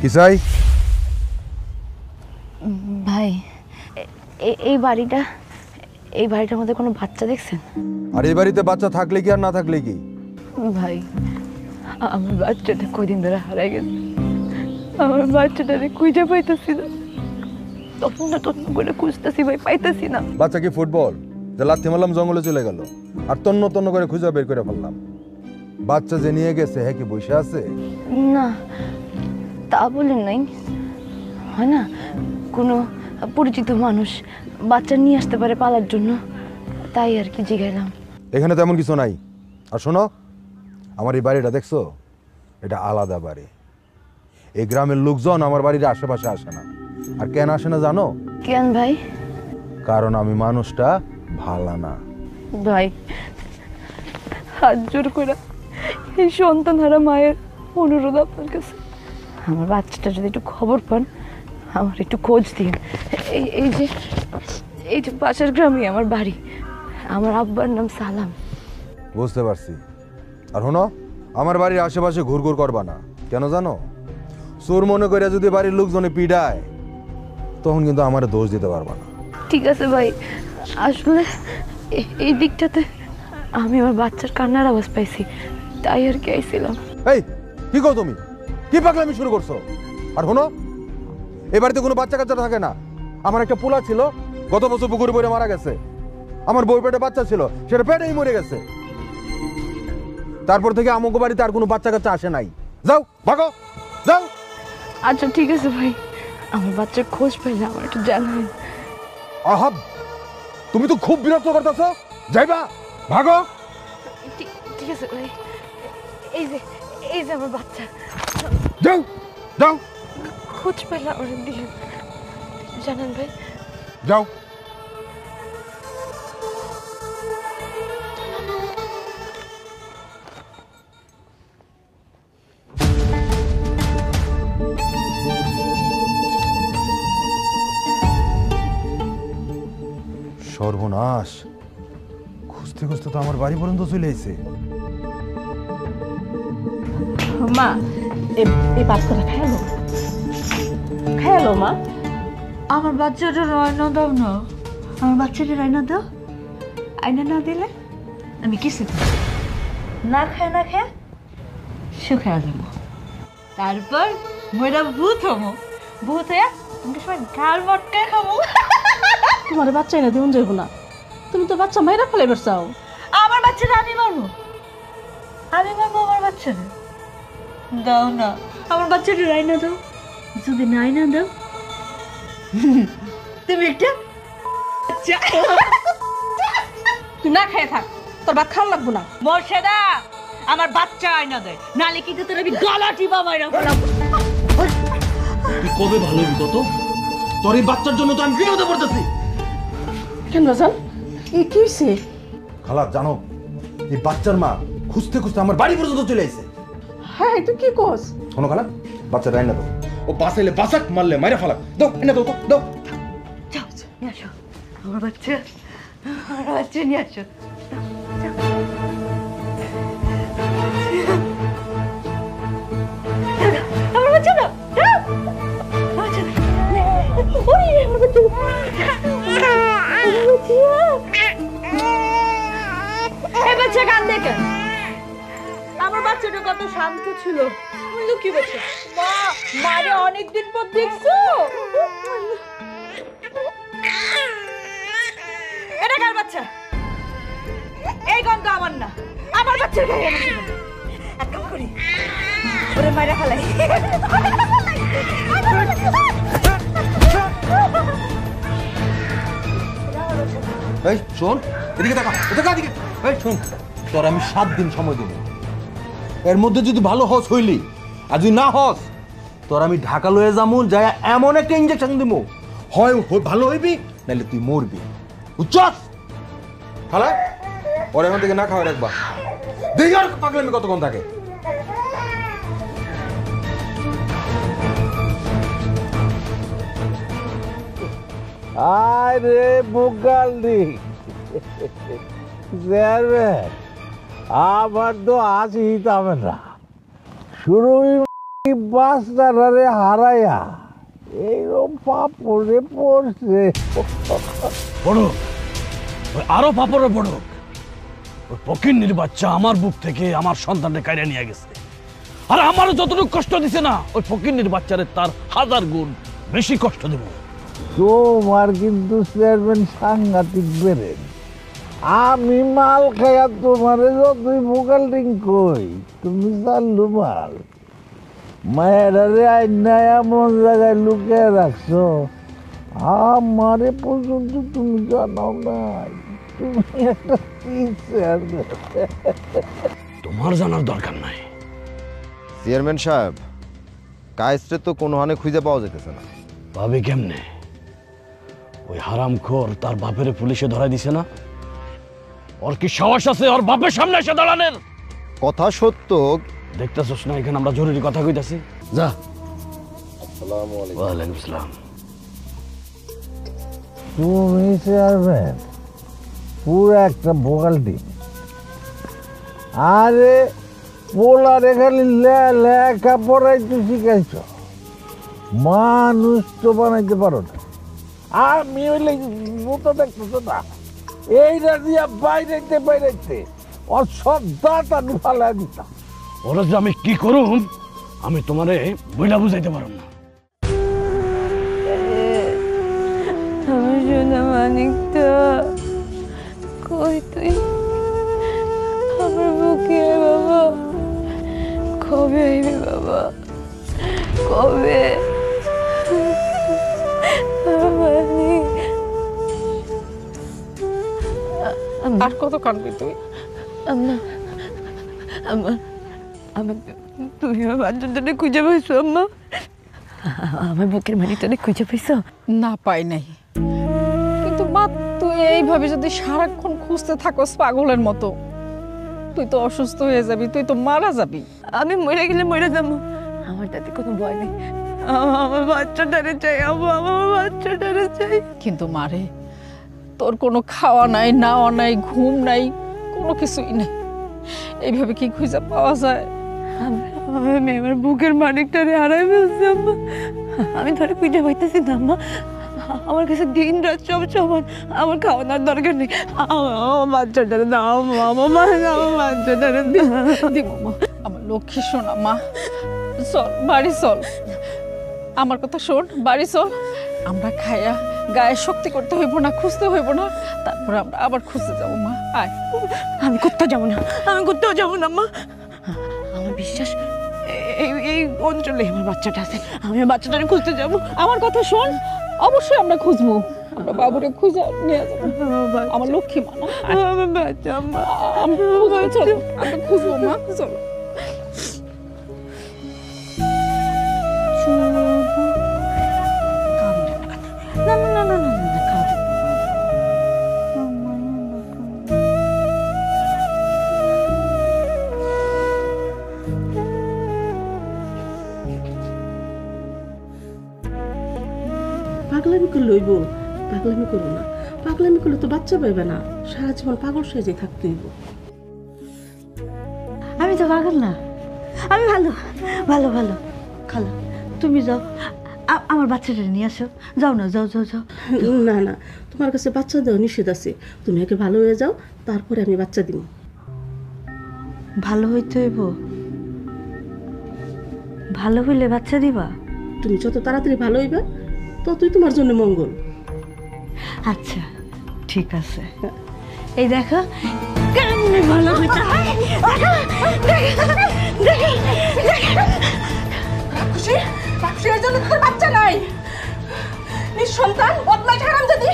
কিসাই ভাই এই বাড়িটার মধ্যে কোনো বাচ্চা দেখছেন? আর এই বাড়িতে বাচ্চা থাকলে কি আর না থাকলে কি? ভাই আমার বাচ্চাটা কয়দিন ধরে হারাই গেছে। আমার বাচ্চাটারে খুঁজে পাইতেছি না, তখন করে খুঁজতেছি ভাই, পাইতেছি না। বাচ্চা কি ফুটবল যে লাথি মারলাম জঙ্গলে চলে গেল আর তন্ন করে খুঁজে বের করে ফেললাম? বাচ্চা যে নিয়ে গেছে হ্যাঁ কি বসে আছে? না তা বলেন নাই, হয় না কোনো পরিচিত মানুষ বাচ্চা নিয়ে আসতে পারে পালার জন্য, তাই আর কি জিগাইলাম। এখানে তেমন কিছু নাই। আর শোনো, আমার এই বাড়িটা দেখছো, এটা আলাদা বাড়ি। এই গ্রামের লোকজন আমার বাড়ির আশেপাশে আসে না। আর কেন আসে না জানো? কেন ভাই? কারণ আমি মানুষটা ভালো না। ভাই হাত জোর করে এই সন্তান হারা মায়ের অনুরোধ আপনার কাছে, আমার বাচ্চাটা যদি একটু খবর পান, আমার একটু খোঁজ দিন। এই যে পাশের গ্রামে আমার বাড়ি, আমার আব্বার নাম সালাম। বুঝতে পারছি। আর শোনো, আমার বাড়ির আশেপাশে ঘুরঘুর করবা না। কেন জানো? চোর মনে করে যদি বাড়ির লোকজনে পিডায়, তখন কিন্তু আমার দোষ দিতে পারবা না। ঠিক আছে ভাই, আসলে এই দিকটাতে আমি আমার বাচ্চার কান্নার আওয়াজ পাইছি, তাই আর কি আইছিলাম। এই কি কও তুমি? কি পাগলামি শুরু করছো? আর শোনো, এই বাড়িতে কোনো বাচ্চা কাচ্চা থাকে না। আমার একটা পোলা ছিল, গত বছর পুকুরে পড়ে মারা গেছে। আমার বউ পেটে বাচ্চা ছিল, সেটা পেটেই মরে গেছে। তারপর থেকে আমাকে বাড়িতে আর কোনো বাচ্চা কাচ্চা আসে নাই। যাও ভাগো, যাও। আচ্ছা ঠিক আছে ভাই, আমার বাচ্চার খোঁজ পাইলে আমার একটু জানাবেন। আহাব, তুমি তো খুব বিরক্ত করতেছ। যাইবা, ভাগো। ঠিক আছে ভাই, এই যে আমার বাচ্চা। যাও যাও, খোঁজ পাইলে আমার দিয়ে জানান ভাই। যাও। সর্বনাশ, খুঁজতে খুঁজতে তো আমার বাড়ি পর্যন্ত চলে এসেছে। মা এই পাঁচটা খেলো খেলো মা। আমার বাচ্চাটা রায়না দাও না, আমার বাচ্চাটা রায়না দাও। আয়না না দিলে আমি কিছু না খায় শুকায় যাবো, তারপর মোরা ভূত হবো। ভূত হয়ে তোমাকে সবাই ঘাড় মটকায় খাবো। তোমার বাচ্চা না দিন যাইব না, তুমি তো বাচ্চা মাইরা ফেলাইবার চাও। আমার বাচ্চাটা আমি মারবো আমার বাচ্চাটা। দাও না, আমার বাচ্চাটা রায়না দাও। যদি নাই না দাও, তুমি একটা তুই না খেয়ে থাক, তোর ভাত খাওয়া লাগবো না। মোর্শেদা, আমার বাচ্চা আয়না দেয়, নালে কিন্তু তোর আমি গলা টিপা মাইরা ফেলাবো। তুই কবে ভালো হবি কত? তোর এই বাচ্চার জন্য তো আমি বিপদে পড়তেছি। কেন রাজান, এই কি হইছে? খালা জানো, এই বাচ্চার মা খুঁজতে খুঁজতে আমার বাড়ি পর্যন্ত চলে এসেছে। হ্যাঁ তুই কি কস? শোনো খালা, বাচ্চা রাইনা দাও। ও বাঁচাইলে বাঁচাক, মারলে মাইরা ফালাক। দাও, এনে দাও, দাও। যাও নিয়ে আসো আমার বাচ্চা নিয়ে আসো। আমার বাচ্চা দাও, বাচ্চা কান্দে কেন? আমার বাচ্চাটা কত শান্ত ছিল, লুকিয়ে বসে। মা মারে অনেকদিন পর দেখছো। এটা কার বাচ্চা? এই গন্ধ আমার না, আমার বাচ্চার গায়ে এক কাম করি, ওরে মাইরা ফেলাই। এই শোন, এদিকে তাকা, এদিকে। এই শোন, তোর আমি 7 দিন সময় দেব। এর মধ্যে যদি ভালো হস হইলি, আর যদি না হস তোর আমি ঢাকা লয়ে যামু, যায় এমন একটা ইনজেকশন দিব, হয় ভালো হইবি নাহলে তুই মরবি। বুঝছস? খালা ওর এখন থেকে না খাওয়া রাখবা। দেখি আর পাগলামি কতক্ষণ থাকে। আরে বুগালদি চেয়ারম্যান, আমার তো আজ হিতাবে না। শুরু বাসটারে হারাইয়া এইরকম পাপড়ে পড়ছে। বড় আরো পাপড়ে বড়, ওই ফকিন্নির বাচ্চা আমার বুক থেকে আমার সন্তানকে কাইড়ে নিয়ে গেছে, আর আমারও যতটুকু কষ্ট দিছে না, ওই ফকিন্নির বাচ্চারে তার 1000 গুণ বেশি কষ্ট দেব। তোমার কিন্তু চেয়ারম্যান সাংঘাতিক বেরেন। আমি মাল খাইয়া তোমারে যতই ভোকাল ড্রিঙ্ক কই, তুমি চালু মাল মায়েরারে আইনায় এমন জায়গায় লুকিয়ে রাখছো, আমারে পর্যন্ত তুমি জানাও নাই। তুমি একটা তোমার জানার দরকার নাই। চেয়ারম্যান সাহেব, কায়েসরে তো কোনো হানে খুঁজে পাওয়া যেতেছে না। ভাবি কেমনে? ওই হারামখোর তার বাপের পুলিশে ধরাই দিছে না? ওর কি সাহস আছে ওর বাপের সামনে এসে দাঁড়ানোর? কথা সত্য। দেখতেছস না এখানে আমরা জরুরি কথা কইতাছি? যা। আসসালামু আলাইকুম। ওয়া আলাইকুম আসসালাম। তুমি চেয়ারম্যান পুরো একটা ভোকাল টিম। আরে পোলারে খালি লেখা পড়াইতে শিখাইছ, মানুষ তো বানাইতে পারো না। আমি হইলে মতো দেখতেছো না, এইটা দিয়া বাইরেতে ওর সব দাঁত আমি ফালাই দিতাম। ওরা যে আমি কি করুম আমি তোমারে বইলা বুঝাইতে পারব না। আমার সোনা মানিক তো কই তুই? আমার বুকে বাবা, কবে আইবি বাবা, কবে? আর কত কাঁদবি তুই? আম্মা, আম্মা, আমার তুমি আমার বাচ্চাটাকে খুঁজে পাইছো আম্মা? আমার বুকের মানিকটাকে খুঁজে পাইছো? না, পাই নাই। কিন্তু মা, তুই এইভাবে যদি সারাক্ষণ খুঁজতে থাকস পাগলের মতো, তুই তো অসুস্থ হয়ে যাবি, তুই তো মারা যাবি। আমি মরে গেলে মরে যাবো, আমার তাতে কোনো ভয় নেই। আমার বাচ্চাটারে চাই আম্মা, আমার বাচ্চাটারে চাই। কিন্তু মারে, তোর কোনো খাওয়া নাই, নাওয়া নাই, ঘুম নাই, কোনো কিছুই নাই। এইভাবে কি খুঁজে পাওয়া যায়? আমি আমার বুকের মানিকটারে হারাই ফেলছি আম্মা। আমি ধরে খুঁজে পাইতেছি না আম্মা। আমার কাছে দিন রাত সব সমান, আমার খাওয়ানোর দরকার নেই। আমার বাচ্চাটারে দাও আমার বাচ্চাটারে দিব মা, আমার লক্ষ্মী শোনা মা। চল বাড়ি চল, আমার কথা শোন, বাড়ি চল। আমরা খাইয়া গায়ে শক্তি করতে হইব না, খুঁজতে হইব না, তারপর আমরা আবার খুঁজতে যাবো। মা আয়। আমি কোথাও যাবো না, আমি কোথাও যাবো না মা। আমার বিশ্বাস এই অঞ্চলে আমার বাচ্চাটা আছে, আমি বাচ্চাটারে খুঁজতে যাবো। আমার কথা শোন, অবশ্যই আমরা খুঁজবো, আমরা বাবুরে খুঁজে নিয়ে যাবো। আমার লক্ষ্মী মা না, আমার বাচ্চা আম্মা, আমরা খুঁজবো, চলো আমরা খুঁজবো মা, চলো। না না না না না না, খাওয়া পাগলামি করলে হইব, পাগলামি করবো না। পাগলামি করলে তো বাচ্চা পাইবে না, সারা জীবন পাগল সেজে থাকতে হইব। আমি তো পাগল না, আমি ভালো ভালো ভালো। খালা তুমি যাও, আমার বাচ্চাটা নিয়ে আসো। যাও না, যাও যাও যাও। না না, তোমার কাছে বাচ্চা দেওয়া নিষেধ আছে। তুমি আগে ভালো হয়ে যাও, তারপরে আমি বাচ্চা দিব। ভালো হইতে হইব? ভালো হইলে বাচ্চা দিবা? তুমি যত তাড়াতাড়ি ভালো হইবা ততই তোমার জন্য মঙ্গল। আচ্ছা ঠিক আছে। এই দেখো কেমনে ভালো হইতে হয়। রাক্ষসীর জন্য তোর বাচ্চা নাই, নিঃসন্তান বদমাইশ হারামজাদি।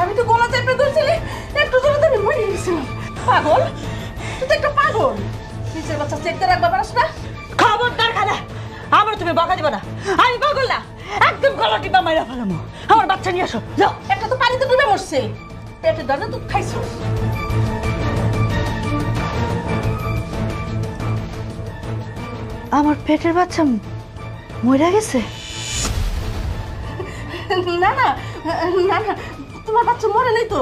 আমি তো গলা চেপে ধরছিলি, একটু জন্য তো আমি মরে গেছিলাম। পাগল, এখন নিজের বাচ্চা চেকতে রাখবা পারস না? খবরদার খালা, আমার তুমি বকা দিবা না। আমি পাগল না, একদম গলা টিপা মাইরা ফেলামো। আমার বাচ্চা নিয়ে আসো, যাও। একটা তো পানিতে ডুবে মরছে, পেটে দানা দুধ খাইছো। আমার পেটের বাচ্চা মরে গেছে? না না না না, তোমার বাচ্চা মরে নাই তো,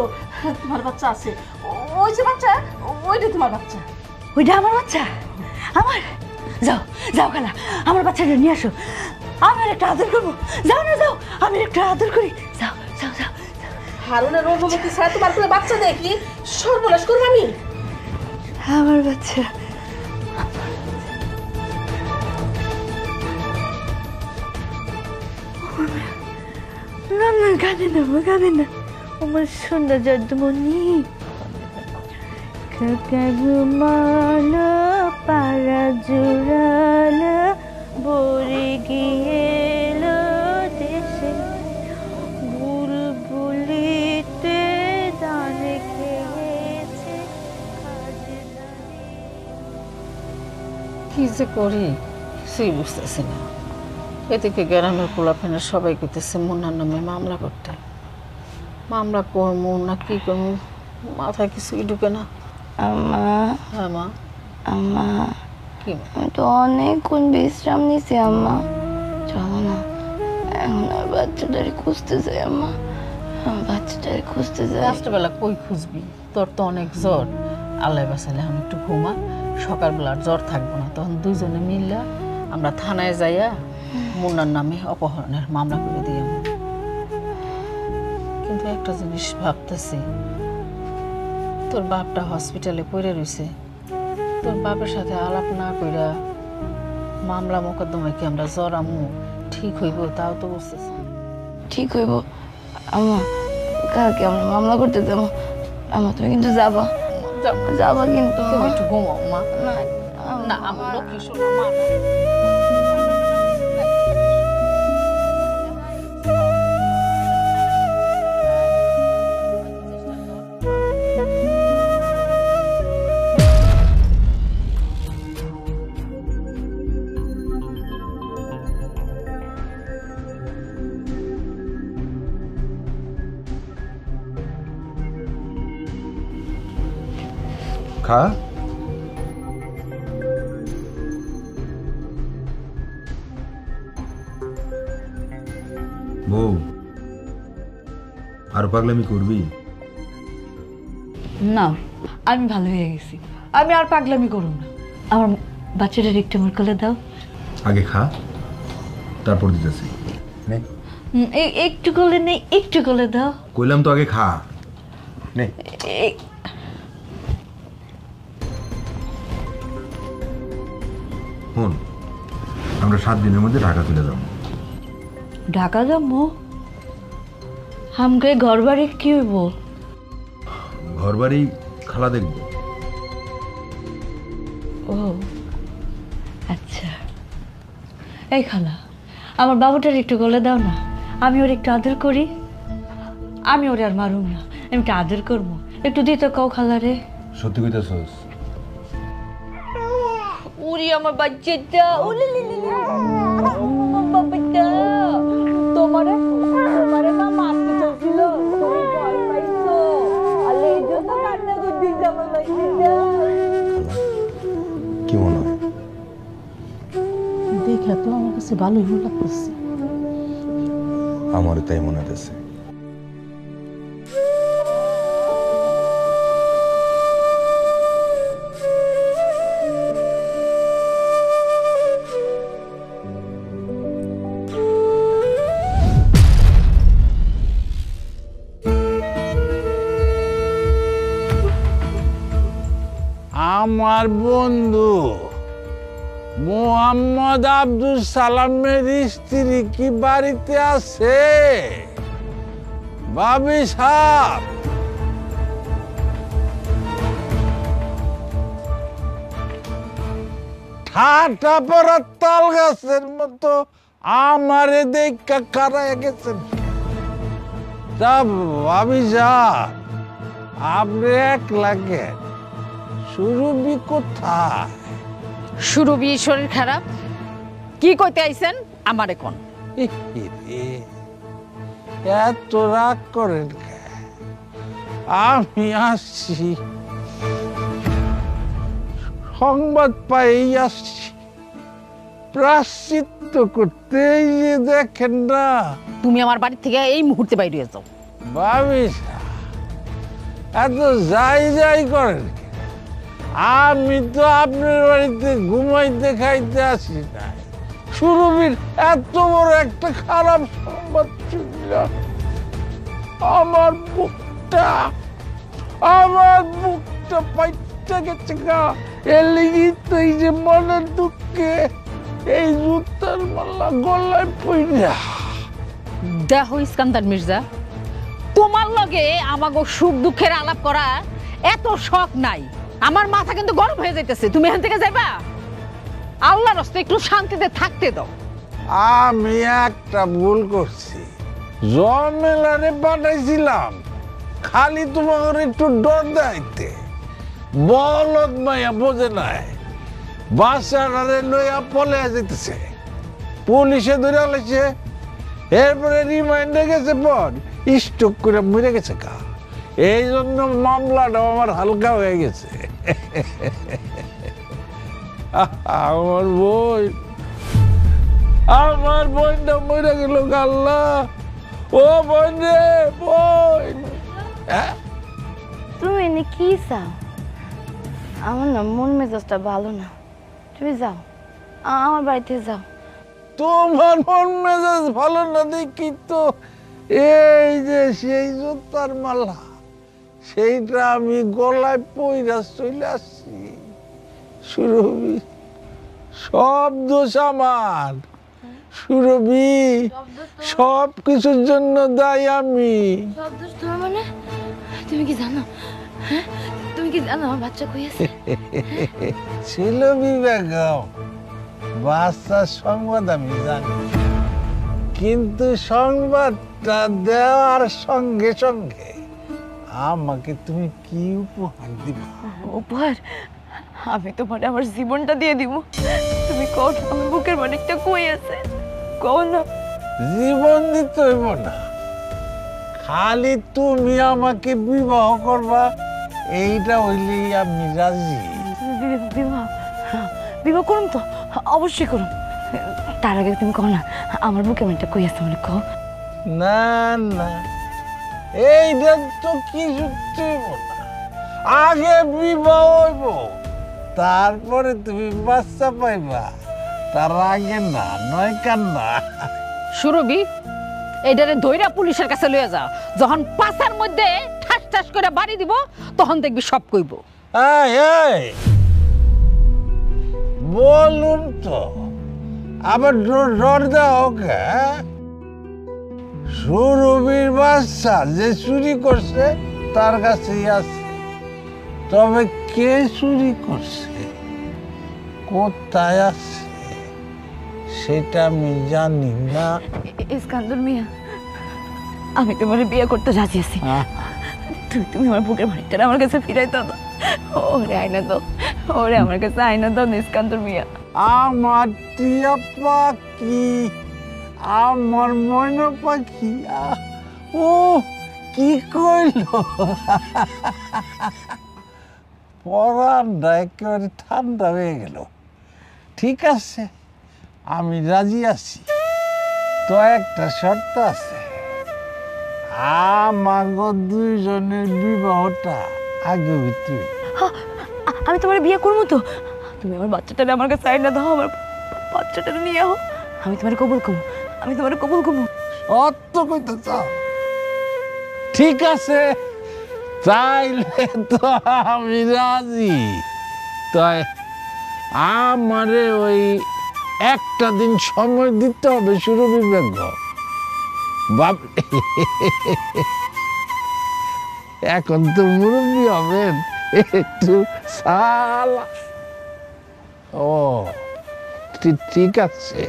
তোমার বাচ্চা আছে। ওই যে বাচ্চা, ওইটাই তোমার বাচ্চা। ওইটা আমার বাচ্চা? আমার? যাও যাও খালা, আমার বাচ্চাটা নিয়ে আসো, আমি একটা আদর করবো। যাও না যাও, আমি একটা আদর করি। যাও যাও যাও। হারুনের অনুমতি ছাড়া তোমার কোনো বাচ্চা দেখি সর্বনাশ করবো আমি। আমার বাচ্চা। না না, কাঁদে না, কাঁদে না, আমার সুন্দর যদমণি। কাকা ঘুমালো, পাড়া জুড়ালো, বরে গিয়েলো দেশে, বুলবুলিতে দানে খেয়েছে। কি যে করি কিছুই বুঝতেছি না। এদিকে গ্রামের পোলাফেনা সবাই কইতেছে মুন্নার নামে মামলা করতে। মামলা করবো না কি করবো, মাথায় কিছুই ঢুকে না। আম্মা, হ্যাঁ মা। আম্মা, কি আমি তো অনেকক্ষণ বিশ্রাম নিছি আম্মা। চলো না, এখন আর বাচ্চাটারে খুঁজতে যাই আম্মা, বাচ্চাটারে খুঁজতে যাই। রাত্রেবেলা কই খুঁজবি? তোর তো অনেক জ্বর। আল্লাহ বাঁচালে আমি একটু ঘুমা, সকালবেলা আর জ্বর থাকবো না। তখন দুইজনে মিললা আমরা থানায় যাইয়া মুন্নার নামে অপহরণের মামলা করে দিই। কিন্তু একটা জিনিস ভাবতেছি, তোর বাপটা হসপিটালে পড়ে রইছে, তোর বাপের সাথে আলাপ না কইরা মামলা মোকদ্দমায় কি আমরা জড়ামু ঠিক হইব? তাও তো বুঝতেছি। ঠিক হইব আম্মা, কালকে আমরা মামলা করতে যাবো। আম্মা তুমি কিন্তু যাবা, যাবা কিন্তু। তুমি একটু ঘুমাও মা। না না আমার লক্ষ্মী শোনো মা। খা। বউ, আর পাগলামি করবি? না, আমি ভালো হয়ে গেছি, আমি আর পাগলামি করুন না। আমার বাচ্চাটার একটু আমার কোলে দাও। আগে খা, তারপর দিতেছি। একটু কোলে নেই, একটু কোলে দাও। কইলাম তো আগে খা। নে। শোন, আমরা 7 দিনের মধ্যে ঢাকা চলে যাবো। ঢাকা যাবো? আমাকে ঘর বাড়ি কি হইব? ঘর বাড়ি খালা দেখবো। ও আচ্ছা। এই খালা, আমার বাবুটার একটু গলে দাও না, আমি ওর একটু আদর করি। আমি ওর আর মারুম না, আমি একটু আদর করবো। একটু দিতে কও খালা রে। সত্যি কইতেছস? উরি আমার বাচ্চাটা, উলি লিলি আমার বাবাটা। তোমারে না মারতে চাইছিল, তুমি ভয় পাইছো, আর এই জন্য কান্না করতেছে আমার বাচ্চাটা। কি মনে হয়? দেখে তো আমার কাছে ভালোই মনে লাগতেছে। আমারও তাই মনে হতেছে। আমার বন্ধু মোহাম্মদ আব্দুল সালামের স্ত্রী কি বাড়িতে আছে? ভাবি সাহেব, ঠাটা পড়া তাল গাছের মতো আমারে দেখা কারায় গেছেন। তা ভাবি সাহেব, আপনি এক লাগে সুরভি কোথায়? সুরভি শরীর খারাপ, কি কইতে আইছেন আমারে কোন? এত রাগ করেন কেন? আমি আসছি, সংবাদ পাই আসছি, প্রায়শ্চিত্ত করতে। এই যে দেখেন না, তুমি আমার বাড়ি থেকে এই মুহূর্তে বাইরে যাও। ভাবিস এত যাই যাই করেন কেন? আমি তো আপনার বাড়িতে ঘুমাইতে খাইতে আসি না। সুরভির এত বড় একটা খারাপ সংবাদ শুনলাম, আমার বুকটা পাইটা গেছে গা। এর লেগে তো এই যে মনের দুঃখে এই জুতার মালা গলায় পইরা। দেখো ইস্কান্দার মির্জা, তোমার লগে আমাগো সুখ দুঃখের আলাপ করা এত শখ নাই। আমার মাথা কিন্তু গরম হয়ে যাইতেছে। তুমি এখান থেকে যাইবা? আল্লাহর রাস্তায় একটু শান্তিতে থাকতে দাও। আমি একটা ভুল করছি, জমেলারে পাঠাইছিলাম খালি তোমার একটু ডর দেখাইতে। বলদ মাইয়া বোঝে নাই, বাচ্চাটারে লইয়া পলে যেতেছে, পুলিশে ধরে আলাইছে। এরপরে রিমাইন্ডে গেছে, পর স্ট্রোক করে মরে গেছে কা। এই জন্য মামলাটা আমার হালকা হয়ে গেছে। আমার বোনটা মরে গেল আল্লাহ। ও বোন রে বোন। তুমি এনে কি চাও? আমার না মন মেজাজটা ভালো না, তুমি যাও, আমার বাড়িতে যাও। তোমার মন মেজাজ ভালো না দেখি তো এই যে সেই জুতার মালা, সেইটা আমি গলায় পইরা চলে আসছি। সুরভি, সব দোষ আমার। সুরভি, সব কিছুর জন্য দায়ী আমি। সব দোষ তোমার মানে? তুমি কি জানো? হ্যাঁ, তুমি কি জানো আমার বাচ্চা কই আছে? ছিল বেগম, বাচ্চার সংবাদ আমি জানি, কিন্তু সংবাদটা দেওয়ার সঙ্গে সঙ্গে আমাকে তুমি কি উপহার দিবা? উপহার? আমি তোমার আমার জীবনটা দিয়ে দিব। তুমি কও না আমার বুকের মানিকটা কই আছে, কও না। জীবন দিতে হইব না, খালি তুমি আমাকে বিবাহ করবা, এইটা হইলেই আমি রাজি। বিবাহ? বিবাহ করুন তো, অবশ্যই করুন। তার আগে তুমি কও না আমার বুকের মানিকটা কই আছে, মানে কও। না না, এইটা তো কিছু হইব না, আগে বিবাহ হইব, তারপরে তুমি বাচ্চা পাইবা, তার আগে না, নয় কান্না। সুরভি, এইটারে দইরা পুলিশের কাছে লইয়া যা। যখন পাছার মধ্যে ঠাস ঠাস করে বাড়ি দিব, তখন দেখবি সব কইব। এই বলুন তো, আবার ডর দাও কে? সুরভির বাচ্চা যে চুরি করছে তার কাছেই আছে, তবে কে চুরি করছে, কোথায় আছে, সেটা আমি জানি না। ইস্কান্দর মিয়া, আমি তোমার বিয়ে করতে রাজি আছি। তুমি আমার বুকের মানিকটা আমার কাছে ফিরাই দাও। ওরে আয়না দাও, ওরে আমার কাছে আয়না দাও ইস্কান্দর মিয়া। আমার টিয়া পাখি, আমার ময়না পাখি, ও কি কইল, পরানটা একেবারে ঠান্ডা হয়ে গেল। ঠিক আছে, আমি রাজি আছি, তো একটা শর্ত আছে, আমাগো দুইজনের বিবাহটা আগে হইতে। আমি তোমার বিয়ে করবো তো, তুমি আমার বাচ্চাটা আমার কাছে আয়না দাও, আমার বাচ্চাটা নিয়ে আও, আমি তোমার কবুল করবো, আমি তোমার কবুল করবো। সত্য কইতে চাও? ঠিক আছে, তাইলে তো আমি রাজি। তাই আমারে ওই একটা দিন সময় দিতে হবে সুরভি বেগম। বাপ, এখন তো মুরব্বী হবেন, একটু সালা। ও ঠিক আছে,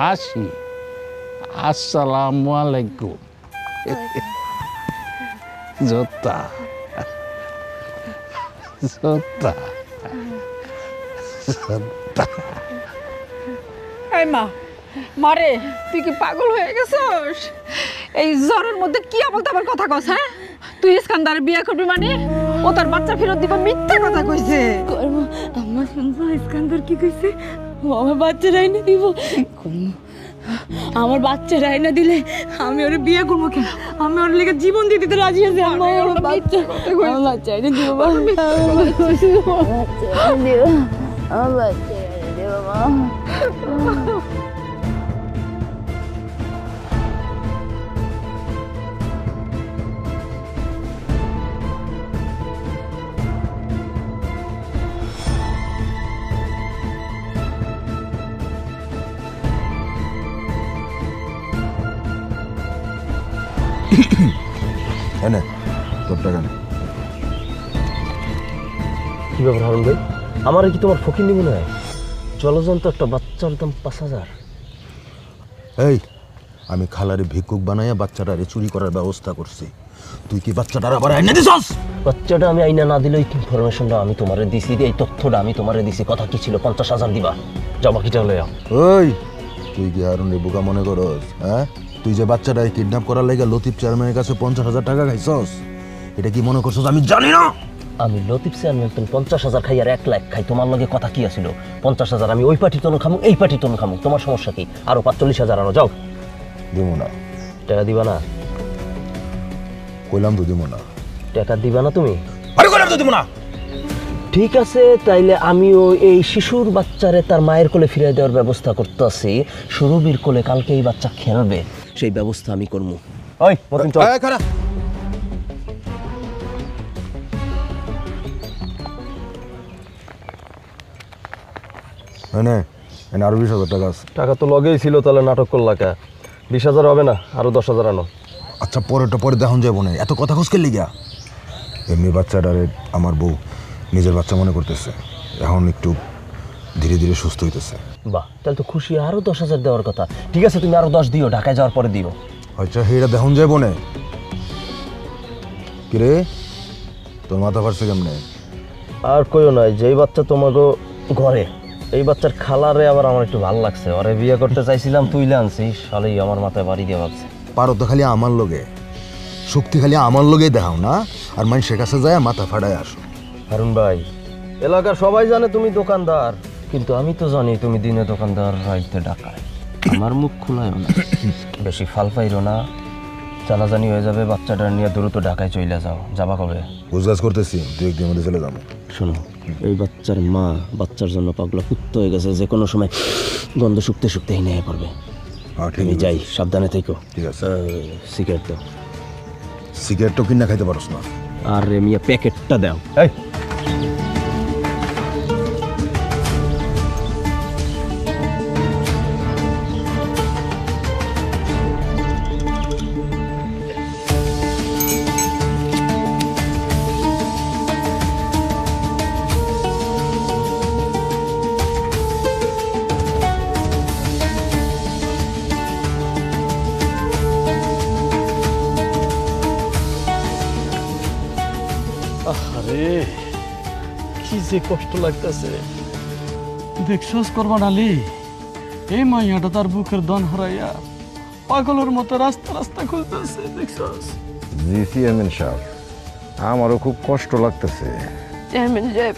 আসি। আসসালামু আলাইকুম। জোতা সত্তা এই মা মারে তুই কি পাগল হয়ে গেছস? এই জ্বরের মধ্যে কি বলতে আমার কথা কস? হ্যাঁ তুই ইস্কান্দারের বিয়ে করবি মানে ও তার বাচ্চা ফেরত দিবা মিথ্যা কথা কইছে। কর্ম আম্মা শুনছো ইস্কান্দার কি কইছে? ও আমার বাচ্চা রাইনা দিব। কর্ম আমার বাচ্চা রাইনা দিলে আমি ওরে বিয়ে করবো কেন? আমি ওর লেগে জীবন দিয়ে দিতে রাজি আছি। আম্মা আমার বাচ্চা আমার বাচ্চা রাইনা দিব মা। আমার বাচ্চা দিও আমার বাচ্চা রাইনা দিব মা। এনে তোর টাকা নে। কি ব্যাপার হারুন ভাই, আমার কি তোমার ফকিন্নি মনে হয়? জলজন্ত একটা বাচ্চার দাম 5,000। এই আমি খালারে ভিক্ষুক বানাইয়া বাচ্চাটারে চুরি করার ব্যবস্থা করছি, তুই কি বাচ্চাটার আবার আইনা দিছস? বাচ্চাটা আমি আইনা না দিলে ইনফরমেশনটা আমি তোমারে দিছি, এই তথ্যটা আমি তোমারে দিছি। কথা কি ছিল? 50,000 দিবা, যাও বাকিটা লইয়া। ওই তুই কি হারুনের বোকা মনে করস? হ্যাঁ তুই যে বাচ্চাটাকে কিডন্যাপ করার লাগা লতিফ চেয়ারম্যানের কাছে 50,000 টাকা খাইছস, এটা কি মনে করছস আমি জানি না? আমি লতিফ চেয়ারম্যান 50,000 খাই আর 1 লাখ খাই, তোমার লগে কথা কি আছিল? 50,000 আমি ওই পার্টির তন খামু, এই পার্টির তন খামু, তোমার সমস্যা কি? আরো 45,000 আনো, যাও। দিব না। টাকা দিবা না? কইলাম তো দিব না। টাকা দিবা না তুমি? আরে কইলাম তো দিব না। ঠিক আছে, তাইলে আমিও এই শিশুর বাচ্চারে তার মায়ের কোলে ফিরিয়ে দেওয়ার ব্যবস্থা করতেছি। সুরভির কোলে কালকে এই বাচ্চা খেলবে, সেই ব্যবস্থা আমি করবো। ওই মতিন চল। এই খারা এনে এনে আরো 20,000 টাকা আছে। টাকা তো লগেই ছিল, তাহলে নাটক করলা কে? 20,000 হবে না, আরো 10,000 আনো। আচ্ছা পরেরটা পরে দেখুন যাবো না, এত কথা খুঁজকে লিগা। এমনি বাচ্চাটারে আমার বউ নিজের বাচ্চা মনে করতেছে, এখন একটু ধীরে ধীরে সুস্থ হইতেছে। বাহ, তাহলে তো খুশি। আরো 10,000 দেওয়ার কথা। ঠিক আছে, তুমি আরো 10 দিও, ঢাকায় যাওয়ার পরে দিও। আচ্ছা সেইটা দেখুন যাবো না। কিরে তোর মাথা ফাটছে কেমনে? আর কইও নাই, যেই বাচ্চা তোমাকে ঘরে, এই বাচ্চার খালারে আবার আমার একটু ভালো লাগছে। ওরে বিয়ে করতে চাইছিলাম, তুইলে আনছিস, শালেই আমার মাথায় বাড়ি দিয়ে ভাবছে। পারো তো খালি আমার লগে, শক্তি খালি আমার লগে দেখাও না, আর মানুষের কাছে যায় মাথা ফাটায় আসো। হারুন ভাই, এলাকার সবাই জানে তুমি দোকানদার, কিন্তু আমি তো জানি তুমি দিনে দোকানদার, রাইতে ডাকায়। আমার মুখ খোলায়ও না, বেশি ফাল পাইরো না, জানাজানি হয়ে যাবে। বাচ্চাটা নিয়ে দ্রুত ঢাকায় চলে যাও। যাবা কবে? গুজগাজ করতেছি, 2-1 দিনের মধ্যে চলে যাবো। শোনো, এই বাচ্চার মা বাচ্চার জন্য পাগলা কুত্ত হয়ে গেছে, যে কোনো সময় গন্ধ শুকতে শুকতে নিয়ে পড়বে। আমি যাই, সাবধানে থেকো। ঠিক আছে। সিগারেট দাও। সিগারেটও কিনা খাইতে পারস না? আর মিয়া প্যাকেটটা দাও। এই আরে কি যে কষ্ট লাগতেছে দেখছস করবান আলী, এই মাইয়াটা তার বুকের দন হারাইয়া পাগলের মতো রাস্তা রাস্তা খুলতেছে, দেখছস? জি চেয়ারম্যান সাহেব, আমারও খুব কষ্ট লাগতেছে। চেয়ারম্যান সাহেব,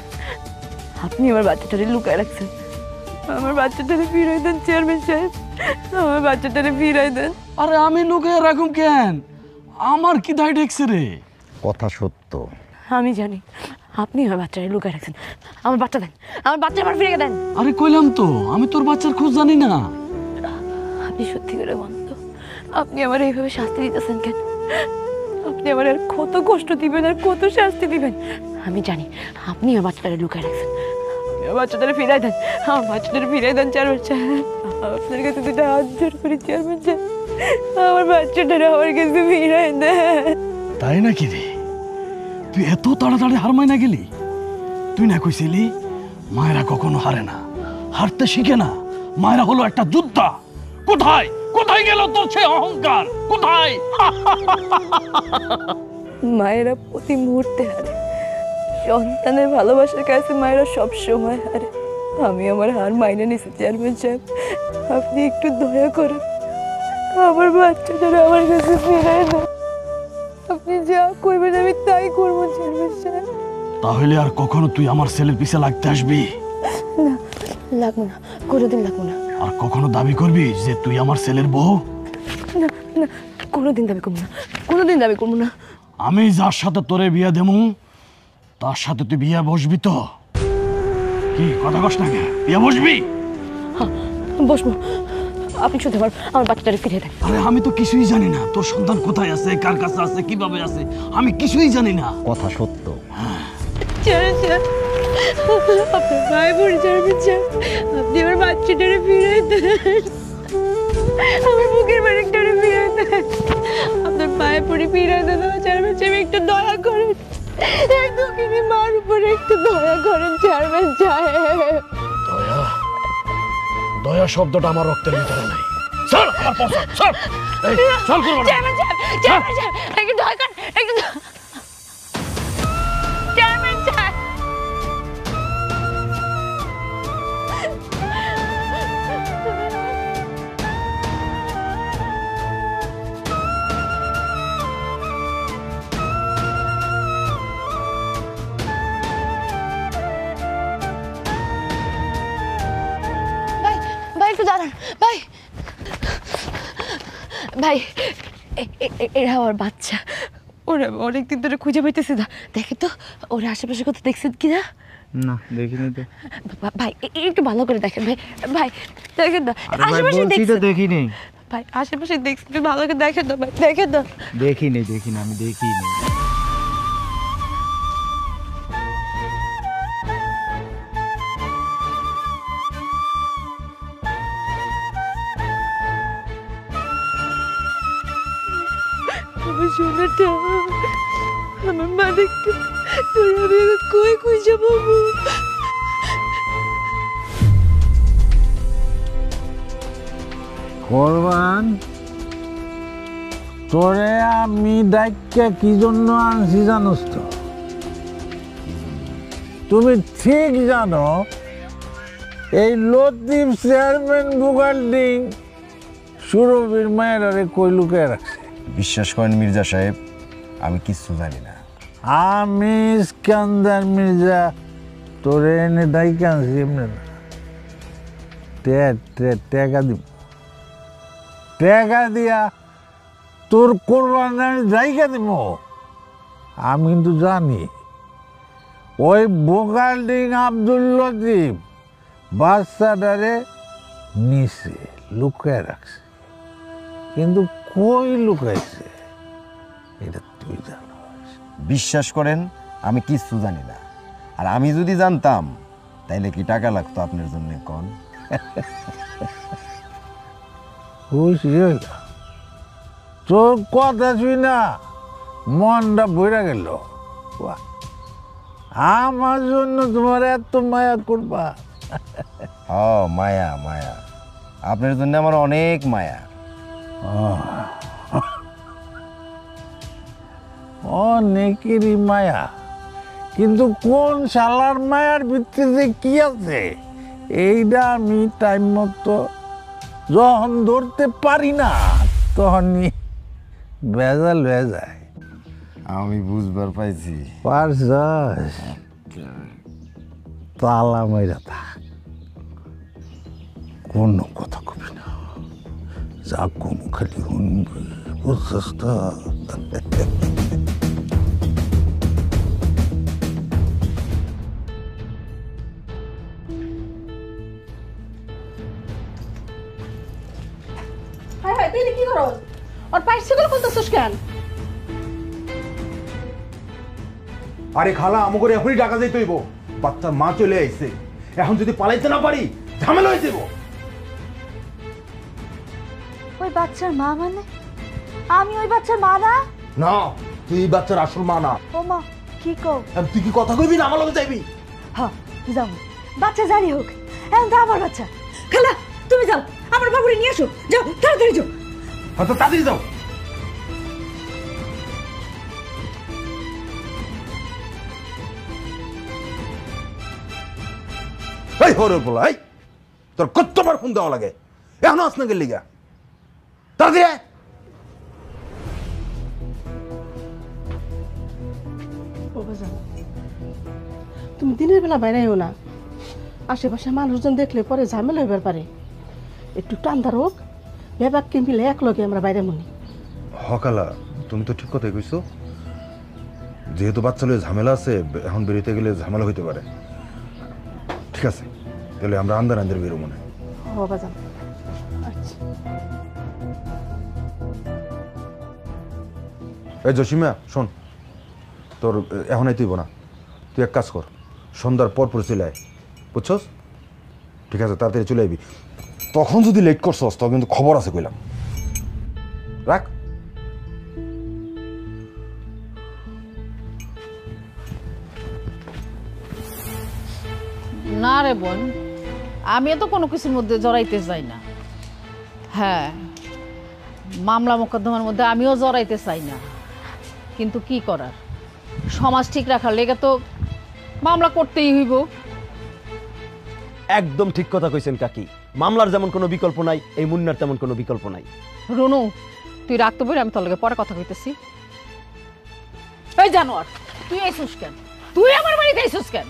আপনি আমার বাচ্চাটারে লুকায় রাখছেন, আমার বাচ্চাটারে ফিরাই দেন। চেয়ারম্যান সাহেব, আমার বাচ্চাটারে ফিরাই দেন। আরে আমি লুকিয়ে রাখুম কেন? আমার কি দায় ঠেকছে রে? কথা সত্য। আমি জানি আপনি আমার বাচ্চাটারে লুকায় রাখছেন। আমার বাচ্চা দেন, আমার বাচ্চা আমার ফিরে দেন। আরে কইলাম তো আমি তোর বাচ্চার খোঁজ জানি না। আপনি সত্যি করে বলেন তো, আপনি আমার এইভাবে শাস্তি দিতেছেন কেন? আপনি আমার আর কত কষ্ট দিবেন, আর কত শাস্তি দিবেন? আমি জানি আপনি আমার বাচ্চাটারে লুকায় রাখছেন। আমার বাচ্চাটারে ফিরাই দেন, আমার বাচ্চাটারে ফিরাই দেন। চেয়ারম্যান সাহেব, আপনার কাছে দুটো হাত জোর করি। চেয়ারম্যান সাহেব, আমার বাচ্চাটারে আমার কাছে ফিরাই দেন। তাই নাকি রে? তুই এত তাড়াতাড়ি হার মাই না গেলি? তুই না কইছিলি মায়েরা কখনো হারে না, হারতে শিখে না, মায়েরা হলো একটা যোদ্ধা। কোথায় কোথায় গেল তোর সে অহংকার? কোথায়? মায়েরা প্রতি মুহূর্তে হারে, সন্তানের ভালোবাসার কাছে মায়েরা সব সময় হারে। আমি আমার হার মাইনে নিছি চেয়ারম্যান সাহেব, আপনি একটু দয়া করেন আমার বাচ্চাটারা আমার কাছে ফিরায় দেন। আপনি যা কইবেন আমি তাই করবো চেয়ারম্যান সাহেব। তাহলে আর কখনো তুই আমার ছেলের পিছে লাগতে আসবি না, লাগবো না, কোনোদিন লাগবো না। আর কখনো দাবি করবি যে তুই আমার ছেলের বউ? না না, কোনোদিন দাবি করবো না, কোনোদিন দাবি করবো না। আমি যার সাথে তোরে বিয়া দেবো তার সাথে তুই বিয়া বসবি তো? কি কথা কস না, বিয়া বসবি? হ্যাঁ বসবো, আপনি শুধু আমার বাচ্চাটাকে ফিরিয়ে দেন। আরে আমি তো কিছুই জানি না তোর সন্তান কোথায় আছে, কার কাছে আছে, কিভাবে আছে, আমি কিছুই জানি না। কথা সত্য। আপনার ভাই বোন চেয়ারম্যান সাহেব, আপনি আমার বাচ্চাটারে ফিরিয়ে দেন, আমার বুকের বাড়িটারে ফিরিয়ে দেন। আপনার ভাই বোনে ফিরিয়ে দেন চেয়ারম্যান সাহেব, একটু দয়া করেন। এই দুঃখিনী মার উপরে একটু দয়া করেন চেয়ারম্যান সাহেব। দয়া? দয়া শব্দটা আমার রক্তের ভিতরে নাই। চল আমার পথ চল, এই চল করব না। চেয়ারম্যান সাহেব, চেয়ারম্যান সাহেব, একটু দয়া করেন, একটু চেয়ারম্যান সাহেব। ভাই একটু দাঁড়ান ভাই, ভাই এরা আমার বাচ্চা, ওরা অনেকদিন ধরে খুঁজে পাইতেছে না। দেখে তো ওরা আশেপাশে কোথাও দেখছেন কিনা? না দেখিনি তো। ভাই একটু ভালো করে দেখেন ভাই, ভাই দেখেন না আশেপাশে দেখছেন? দেখিনি ভাই আশেপাশে দেখছেন, ভালো করে দেখেন না ভাই, দেখেন না। দেখিনি আমি দেখিনি। আমার সোনাটা, আমার মালিকটা, তোর আমি কই খুঁজে পাবো? কোরবান, তোরে আমি ডাইক্যা কি জন্য আনছি জানোস তো? তুমি ঠিক জানো এই লতিফ চেয়ারম্যান বুগাল্ডিং সুরভির মায়েরারে কই লুকিয়ে রাখছে। বিশ্বাস করেন মির্জা সাহেব, আমি কিচ্ছু জানি না। আমি ইস্কান্দার মির্জা তোরে এনে ডাইকে আনছি এমনি না। টাকা দিব, টাকা দিয়া তোর কোরবান আমি জায়গা দিব। আমি কিন্তু জানি ওই বোকাল্ডিং আব্দুল লতিফ বাচ্চাটারে নিচে লুকায় রাখছে, কিন্তু কই লুকাইছে এটা তুই জানিস। বিশ্বাস করেন আমি কিচ্ছু জানি না। আর আমি যদি জানতাম তাইলে কি টাকা লাগতো আপনার জন্য? কোন খুশি হইল তোর কথা শুই না, মনটা বইরা গেল। আমার জন্য তোমার এত মায়া করবা? মায়া মায়া, আপনার জন্য আমার অনেক মায়া। অনেকেরই মায়া, কিন্তু কোন শালার মায়ার ভিত্তিতে কি আছে এইটা আমি টাইম মতো যখন ধরতে পারি না তখনই ভেজাল হয়ে যায়। আমি বুঝবার পাইছি। পারছস? তালা মাইরা থাক, কোনো কথা কবি না, যা কম খালি শুনবি, বুঝছস তো? হাই হাই, তুই কি করো? ওর পায়ের ছিগল খুলতেছিস কেন? আরে খালা, আমাকে এখনই টাকা দিতে হইব। বাচ্চার মা চলে আইছে, এখন যদি পালাইতে না পারি ঝামেলা হয়ে যাব। ওই বাচ্চার মা মানে? আমি ওই বাচ্চার মা না? না, তুই এই বাচ্চার আসল মা না। ও মা, কি কও? তুই কি কথা কইবি না আমার লগে যাইবি? হ্যাঁ যাও, বাচ্চা জানি হোক, এখন তো আমার বাচ্চা। খালা তুমি যাও, আমার বাবুরে নিয়ে আসো, যাও তাড়াতাড়ি যাও। হ্যাঁ তো তাড়াতাড়ি যাও। এই হরের পোলা, এই তোর কতবার ফোন দেওয়া লাগে, এখনো আসনা গেলি গা তার দিয়ে। তুমি দিনের বেলা বাইরেও না, আশেপাশে মানুষজন দেখলে পরে ঝামেলা হইবার পারে। একটু টান্দার হোক, বেবাককে মিলে এক লগে আমরা বাইরে মনি। হকালা, তুমি তো ঠিক কথাই কইছো। যেহেতু বাচ্চা লয়ে ঝামেলা আছে, এখন বেরিতে গেলে ঝামেলা হইতে পারে। ঠিক আছে, তাহলে আমরা আন্দার আন্দার বেরো মনে। বাজান আচ্ছা। এই জসিমা শোন, তোর এখন তুই না, তুই এক কাজ কর, সন্ধ্যার পর চলে আয়, বুঝছস? ঠিক আছে, তাড়াতাড়ি চলে আইবি। তখন যদি লেট করছস তখন কিন্তু খবর আছে কইলাম। রাখ। না রে বোন, আমি তো কোনো কিছুর মধ্যে জড়াইতে চাই না। হ্যাঁ, মামলা মোকদ্দমার মধ্যে আমিও জড়াইতে চাই না, কিন্তু কি করার, সমাজ ঠিক রাখার লেগে তো মামলা করতেই হইব। একদম ঠিক কথা কইছেন কাকি, মামলার যেমন কোনো বিকল্প নাই, এই মুন্নার তেমন কোনো বিকল্প নাই। রুনু, তুই রাখতে বই, আমি তোর লগে পরে কথা কইতেছি। এই জানোয়ার, তুই আইসুস কেন? তুই আমার বাড়িতে আইসুস কেন?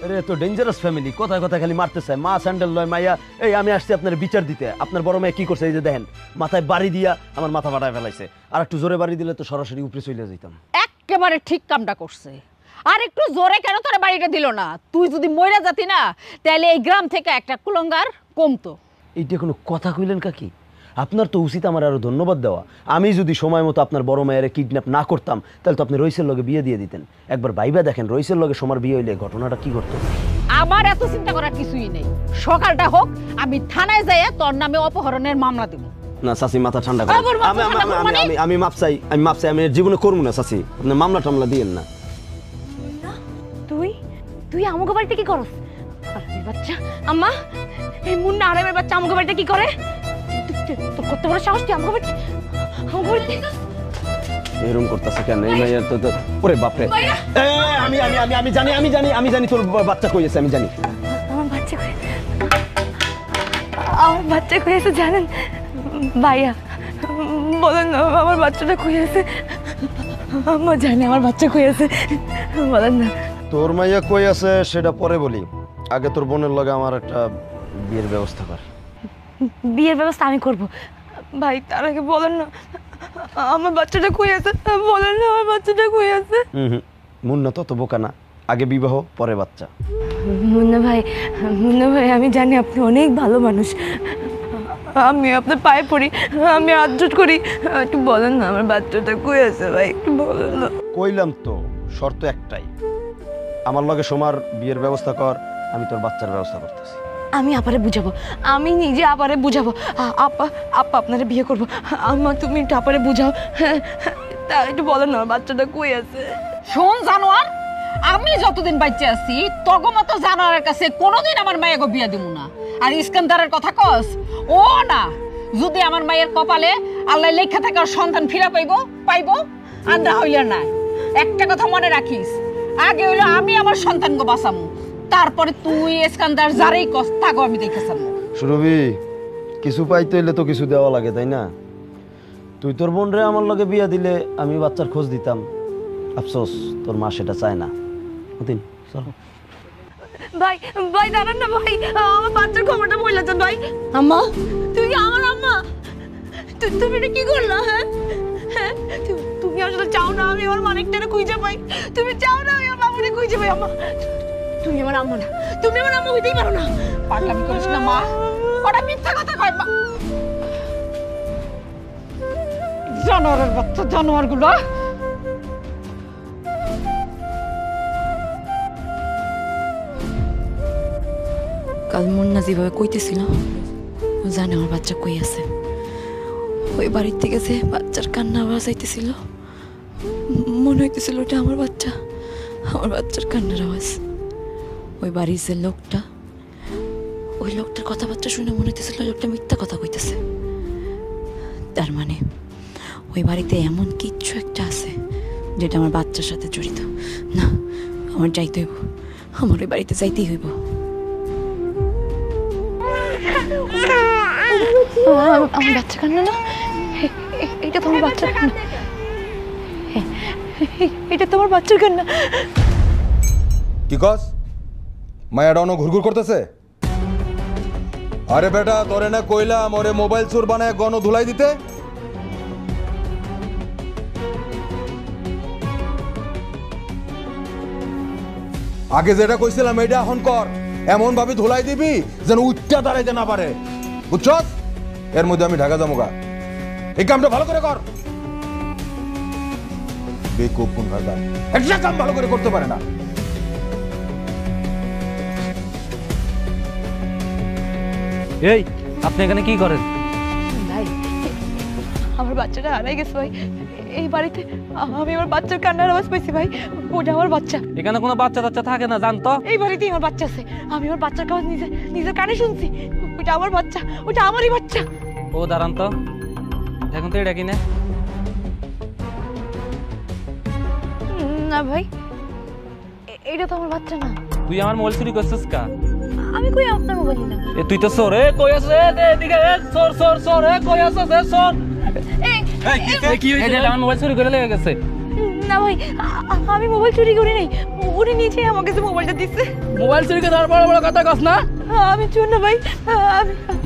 আরে তো ডেঞ্জারাস ফ্যামিলি, কথায় কথায় খালি মারতে চায়। মা স্যান্ডেল লয়, মাইয়া এই আমি আসছি আপনার বিচার দিতে। আপনার বড় মেয়ে কি করছে এই যে দেখেন, মাথায় বাড়ি দিয়া আমার মাথা ফাটায় ফেলাইছে। আর একটু জোরে বাড়ি দিলে তো সরাসরি উপরে চলে যেতাম। একেবারে ঠিক কামটা করছে। আর একটু জোরে কেন তোর বাড়িটা দিল না? তুই যদি মইরা যাতি না, তাহলে এই গ্রাম থেকে একটা কুলঙ্গার কমতো। এইটা কোনো কথা কইলেন কাকি? আপনার তো উচিত আমার আরো ধন্যবাদ দেওয়া। আমি যদি সময় মতো আপনার বড় মেয়ের কিডন্যাপ না করতাম, তাহলে তো আপনি রইসের লগে বিয়ে দিয়ে দিতেন। একবার ভাইবা দেখেন, রইসের লগে সময় বিয়ে হইলে ঘটনাটা কি ঘটতো। আমার এত চিন্তা করার কিছুই নেই। সকালটা হোক, আমি থানায় যাইয়া তোর নামে অপহরণের মামলা দেব। না চাচি, মাথা ঠান্ডা করো। আমি মাপ চাই, আমি জীবনে করবো না চাচি। আপনি মামলা টামলা দিয়েন না। তুই তুই আমাকে বাড়িতে কি করস? বাচ্চা আম্মা, এই মুন্না আরামের বাচ্চা আমাকে বাড়িতে কি করে? তোর কত বড় সাহস, তুই আমাকে বাড়িতে এরকম করতেছে কেন? এই মাইয়া তো ওরে বাপরে। আমি জানি তোর বাচ্চা কই আছে, আমি জানি। আমার বাচ্চা কই আছে জানেন ভাইয়া? বলেন না আমার বাচ্চাটা কই আছে। আম্মা জানে আমার বাচ্চা কই আছে, বলেন না। তোর মাইয়া কই আছে সেটা পরে বলি, আগে তোর বোনের লগে আমার একটা বিয়ের ব্যবস্থা কর। বিয়ের ব্যবস্থা আমি করব ভাই, তার আগে বলেন না আমার বাচ্চাটা কই আছে। বলেন না আমার বাচ্চাটা কই আছে। মুন্না তত বোকা না, আগে বিবাহ পরে বাচ্চা। মুন্না ভাই আমি জানি আপনি অনেক ভালো মানুষ, আমি আপনার পায়ে পড়ি, আমি আদর করি, একটু বলেন না আমার বাচ্চাটা কই আছে ভাই, একটু বলেন না। কইলাম তো, শর্ত একটাই, আমার লগে সোমার বিয়ের ব্যবস্থা কর, আমি তোর বাচ্চার ব্যবস্থা করতেছি। আমি আপারে বুঝাবো, আমি নিজে আপারে বুঝাবো। আপা আপনারা বিয়ে করবো। আম্মা তুমি একটু আপারে বুঝাও, তা একটু বলেন না বাচ্চাটা কই আছে। শোন জানোয়ার, আমি যতদিন বাচ্চা আছি তগো মতো জানোয়ারের কাছে কোনোদিন আমার মায়েকে বিয়ে দিব না। আর ইস্কান্দারের কথা কস, ও না, যদি আমার মায়ের কপালে আল্লাহ লেখা থাকে সন্তান ফিরা পাইবো আর না হইলে না। একটা কথা মনে রাখিস, আগে হইলো আমি আমার সন্তানকে বাঁচামু, তারপরে তুই ইস্কান্দার যারেই কস তাগো আমি দেখেছাম। সুরভি, কিছু পাইতে হইলে তো কিছু দেওয়া লাগে, তাই না? তুই তোর বোন রে আমার লগে বিয়া দিলে আমি বাচ্চার খোঁজ দিতাম। আফসোস তোর মা সেটা চায় না। মতিন চল। ভাই দাঁড়ান না ভাই, আমার বাচ্চার খবরটা বললে যান ভাই। আম্মা, তুমি আমার আম্মা, তুমি এটা কি করলা? হ্যাঁ তুমি আসলে চাও না আমি আমার মানিকটারে খুঁজে পাই, তুমি চাও না আমি আমার বাবুরে খুঁজে পাই। আম্মা, তুমি আমার আম্মা না, তুমি আমার আম্মা হইতেই পারো না। পাগলামি করিস না মা, ওটা মিথ্যা কথা কয়। জানোয়ারের বাচ্চা, জানোয়ার গুলো। কাল মুন্না যেভাবে কইতেছিল, ও জানে আমার বাচ্চা কই আছে। ওই বাড়ির থেকে যে বাচ্চার কান্না আওয়াজ আইতেছিল, মনে হইতেছিল ওটা আমার বাচ্চা, আমার বাচ্চার কান্নার আওয়াজ। ওই বাড়ির যে লোকটা, ওই লোকটার কথাবার্তা শুনে মনে হইতেছিল লোকটা মিথ্যা কথা কইতেছে। তার মানে ওই বাড়িতে এমন কিচ্ছু একটা আছে যেটা আমার বাচ্চার সাথে জড়িত। না, আমার যাইতে হইব, আমার ওই বাড়িতে যাইতেই হইব। আমার বাচ্চা কান্না না, এটা তোমার বাচ্চার কান্না, এটা তোমার বাচ্চার কান্না। কি কস? মায়া ডাউনো ঘুরঘুর করতেছে? আরে বেটা, তোরে না কইলাম ওরে মোবাইল চোর বানায় গণ ধুলাই দিতে? আগে যেটা কইছিলাম এটা এখন কর, এমন ভাবে ধুলাই দিবি যেন উচ্চা দাঁড়াইতে না পারে, বুঝছস? এর মধ্যে আমি ঢাকা যাবো গা, এই কামটা ভালো করে কর। বেকুব কোন ভাগা, একটা কাম ভালো করে করতে পারে না। এই আপনি এখানে কি করেন? ভাই, আমার বাচ্চাটা হারাই গেছে ভাই। এই বাড়িতে আমি আমার বাচ্চার কান্নার আওয়াজ পাইছি ভাই, ওটা আমার বাচ্চা। এখানে কোনো বাচ্চা টাচ্চা থাকে না জানতো? এই বাড়িতেই আমার বাচ্চা আছে, আমি আমার বাচ্চার আওয়াজ নিজের কানে শুনছি। ওটা আমার বাচ্চা, ওটা আমারই বাচ্চা। ও দাঁড়ান তো, দেখুন তো এটা কিনে। না ভাই, এটা তো আমার বাচ্চা না। তুই আমার মোবাইল চুরি করছিস কা? আমি কই আপনার মোবাইল না। এ তুই তো চোর। এ কই আছে? এদিকে চোর চোর চোর। এ কই আছে? চোর। এই কি হইছে? আমার মোবাইল চুরি করে লেগে গেছে। না ভাই, আমি মোবাইল চুরি করি নাই, উনি নিজেই আমার কাছে মোবাইলটা দিচ্ছে। মোবাইল চুরি করে আর বড় বড় কথা কস না? আমি চোর না ভাই।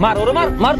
মার ওরে, মার মার।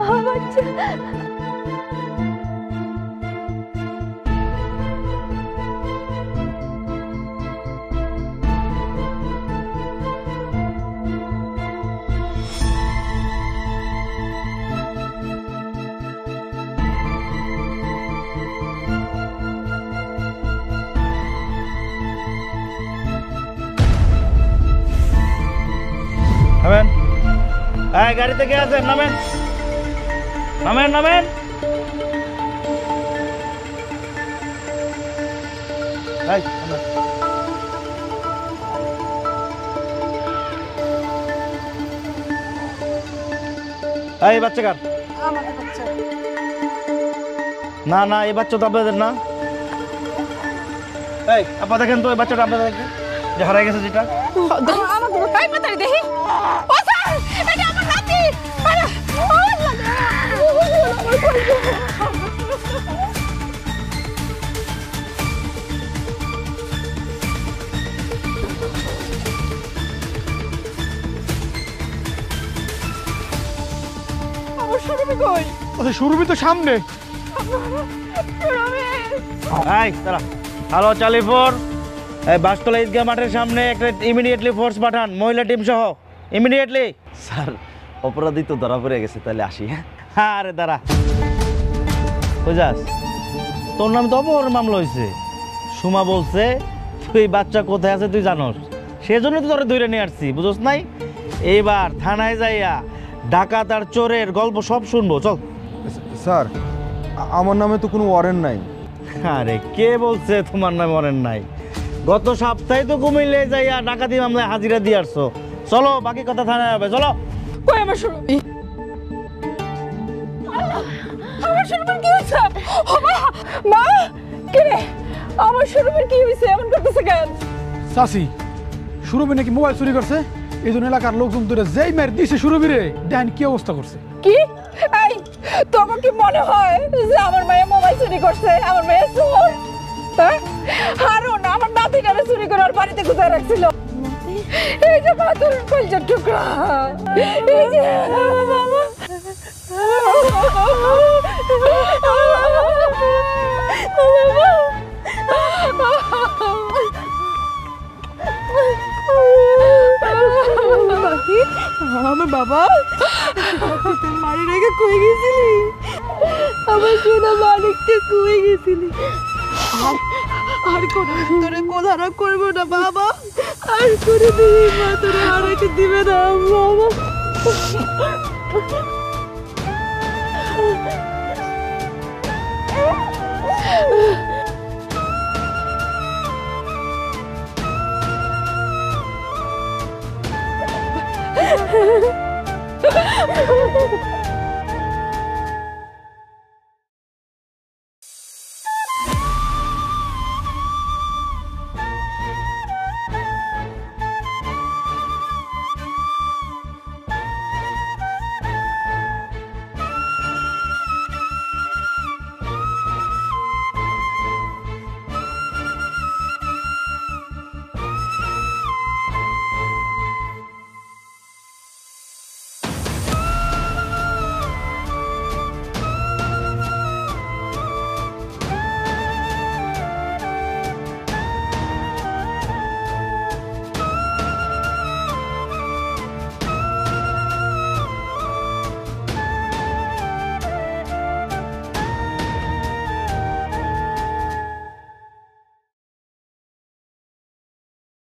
আমার বাচ্চা। নামেন, এই গাড়ি থেকে আসেন, নামেন নামেন নামেন। এই নামেন। এই বাচ্চা কার? আমাদের বাচ্চা। না না, এই বাচ্চা তো আপনাদের না। এই আপা দেখেন তো, এই বাচ্চাটা আপনাদের দেখেন যে হারাই গেছে যেটা। সুরভি তো সামনে। এই দাঁড়া, হ্যালো চালিফোর, এই বাসতলা ঈদগাহ মাঠের সামনে একটা ইমিডিয়েটলি ফোর্স পাঠান, মহিলা টিম সহ, ইমিডিয়েটলি। স্যার, অপরাধী তো ধরা পড়ে গেছে, তাহলে আসি। হ্যাঁ আরে দাঁড়া, বুঝাস তোর নামে তো অপহরণ মামলা হয়েছে। সুমা বলছে তুই বাচ্চা কোথায় আছে তুই জানোস, সেজন্য তো তোরা ধরে নিয়ে আসছি, বুঝোস নাই? এইবার থানায় যাইয়া ডাকাত আর চোরের গল্প সব শুনবো, চল। স্যার, আমার নামে তো কোনো ওয়ারেন্ট নাই। আরে কে বলছে তোমার নামে ওয়ারেন্ট নাই? গত সপ্তাহে তো কুমিল্লে যাইয়া ডাকাতি মামলায় হাজিরা দিয়ে আসছো। চলো, বাকি কথা থানায় হবে, চলো। কই আমার সুরভি? আমার সুরভির কি হয়েছে? মা, কে রে? আমার সুরভির কি হয়েছে? এমন করতেছে কেন? চাচি, সুরভি নাকি মোবাইল চুরি করছে, এই জন্য এলাকার লোকজন ধরে যেই মার দিছে সুরভিরে, দেখেন কি অবস্থা করছে। কি? এই তোমার কি মনে হয় যে আমার মেয়ে মোবাইল চুরি করছে? আমার মেয়ে চোর? হ্যাঁ, হারুন আমার নাতিটারে চুরি করে ওর বাড়িতে গুজায় রাখছিল। এই যে বাদুর কলজার টুকরা, এই যে বাবা। আমার বাবা তুই মারি রেখে কই গেছিলি আমার সোনা মানিককে কই গেছিলি আর কোনো তোরে কোলারা করবো না বাবা আর করে দিবি মা তোরে হারাইতে দিবে না বাবা